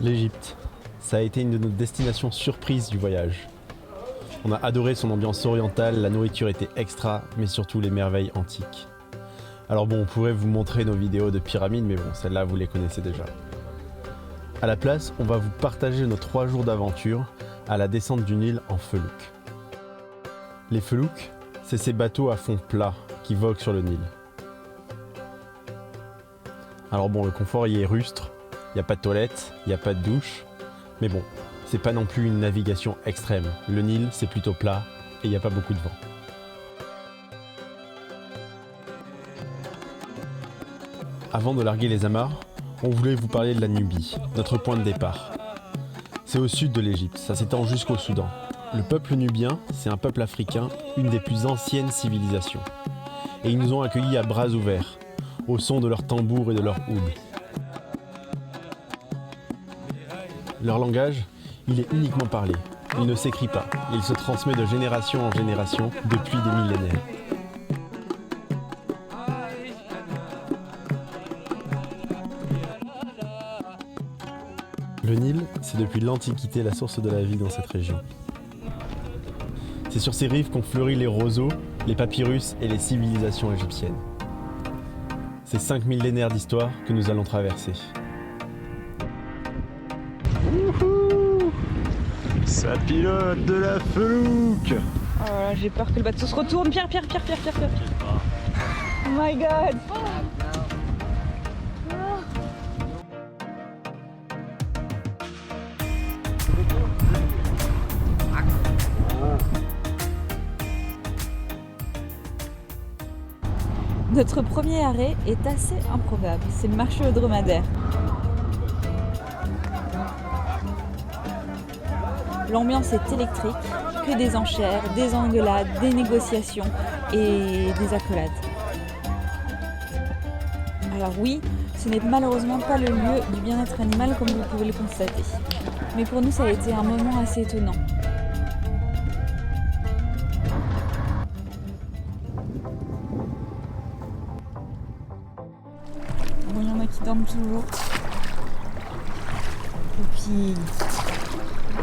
L'Égypte, ça a été une de nos destinations surprises du voyage. On a adoré son ambiance orientale, la nourriture était extra, mais surtout les merveilles antiques. Alors bon, on pourrait vous montrer nos vidéos de pyramides, mais bon, celles-là vous les connaissez déjà. À la place, on va vous partager nos 3 jours d'aventure à la descente du Nil en felouk. Les felouks, c'est ces bateaux à fond plat qui voguent sur le Nil. Alors bon, le confort y est rustre. Il n'y a pas de toilette, il n'y a pas de douche, mais bon, c'est pas non plus une navigation extrême. Le Nil, c'est plutôt plat et il n'y a pas beaucoup de vent. Avant de larguer les amarres, on voulait vous parler de la Nubie, notre point de départ. C'est au sud de l'Égypte, ça s'étend jusqu'au Soudan. Le peuple nubien, c'est un peuple africain, une des plus anciennes civilisations. Et ils nous ont accueillis à bras ouverts, au son de leurs tambours et de leurs ouds. Leur langage, il est uniquement parlé. Il ne s'écrit pas. Il se transmet de génération en génération depuis des millénaires. Le Nil, c'est depuis l'Antiquité la source de la vie dans cette région. C'est sur ces rives qu'ont fleuri les roseaux, les papyrus et les civilisations égyptiennes. C'est 5 millénaires d'histoire que nous allons traverser. Wouhou! Ça pilote de la felouk! Oh là là, j'ai peur que le bateau se retourne. Pierre. Oh my god! Notre premier arrêt est assez improbable, c'est le marché aux dromadaires. L'ambiance est électrique, que des enchères, des engueulades, des négociations et des accolades. Alors oui, ce n'est malheureusement pas le lieu du bien-être animal comme vous pouvez le constater. Mais pour nous, ça a été un moment assez étonnant. Bon, il y en a qui dorment toujours. Et puis,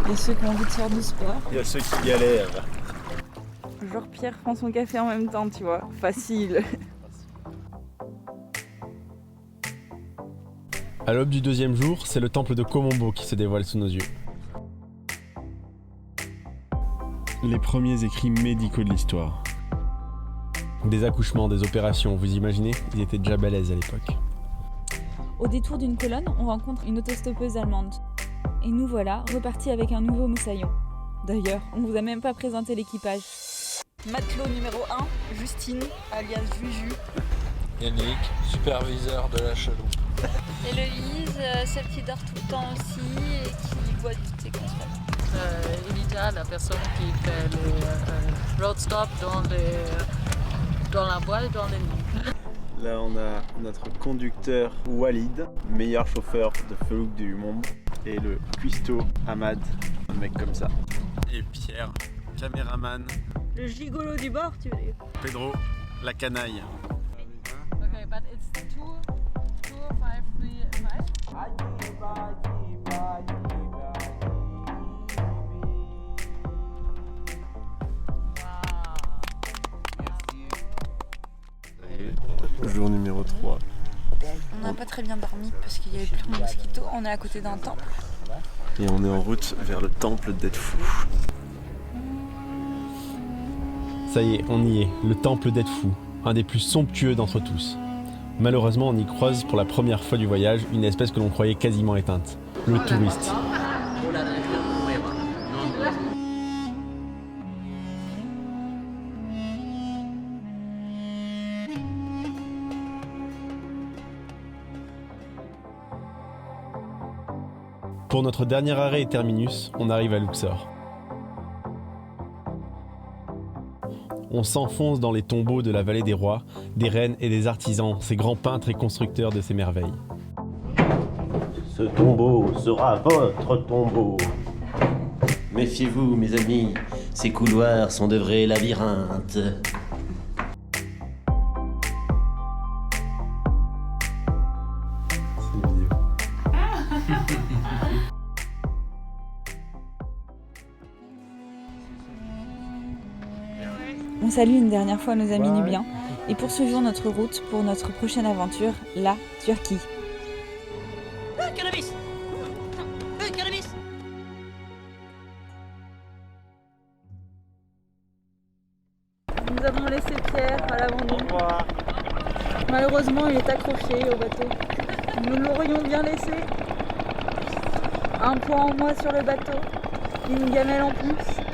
il y a ceux qui ont envie de faire du sport. Il y a ceux qui galèrent. Genre Pierre prend son café en même temps, tu vois. Facile. À l'aube du 2e jour, c'est le temple de Komombo qui se dévoile sous nos yeux. Les premiers écrits médicaux de l'histoire. Des accouchements, des opérations, vous imaginez? Ils étaient déjà balèzes à l'époque. Au détour d'une colonne, on rencontre une autostoppeuse allemande. Et nous voilà, repartis avec un nouveau moussaillon. D'ailleurs, on vous a même pas présenté l'équipage. Matelot numéro 1, Justine, alias Juju. Yannick, superviseur de la chaloupe. Héloïse, celle qui dort tout le temps aussi et qui voit toutes ses contrôles. Elita, la personne qui fait le road stop dans la voile, dans les lignes. Là, on a notre conducteur Walid, meilleur chauffeur de felouk du monde, et le cuistot Ahmad, un mec comme ça. Et Pierre, caméraman. Le gigolo du bord, tu veux dire. Pedro, la canaille. Okay, but it's 2, 5, 3, 5. Jour numéro 3. On n'a pas très bien dormi parce qu'il y avait plein de mosquitos. On est à côté d'un temple. Et on est en route vers le temple d'Edfou. Ça y est, on y est, le temple d'Edfou, un des plus somptueux d'entre tous. Malheureusement, on y croise pour la première fois du voyage une espèce que l'on croyait quasiment éteinte, le touriste. Pour notre dernier arrêt et terminus, on arrive à Luxor. On s'enfonce dans les tombeaux de la vallée des rois, des reines et des artisans, ces grands peintres et constructeurs de ces merveilles. Ce tombeau sera votre tombeau. Méfiez-vous, mes amis, ces couloirs sont de vrais labyrinthes. On salue une dernière fois nos amis nubiens et poursuivons notre route pour notre prochaine aventure, la Turquie. Cannabis. Cannabis. Nous avons laissé Pierre à l'abandon. Malheureusement, il est accroché au bateau. Nous l'aurions bien laissé. Un poids en moins sur le bateau, une gamelle en plus.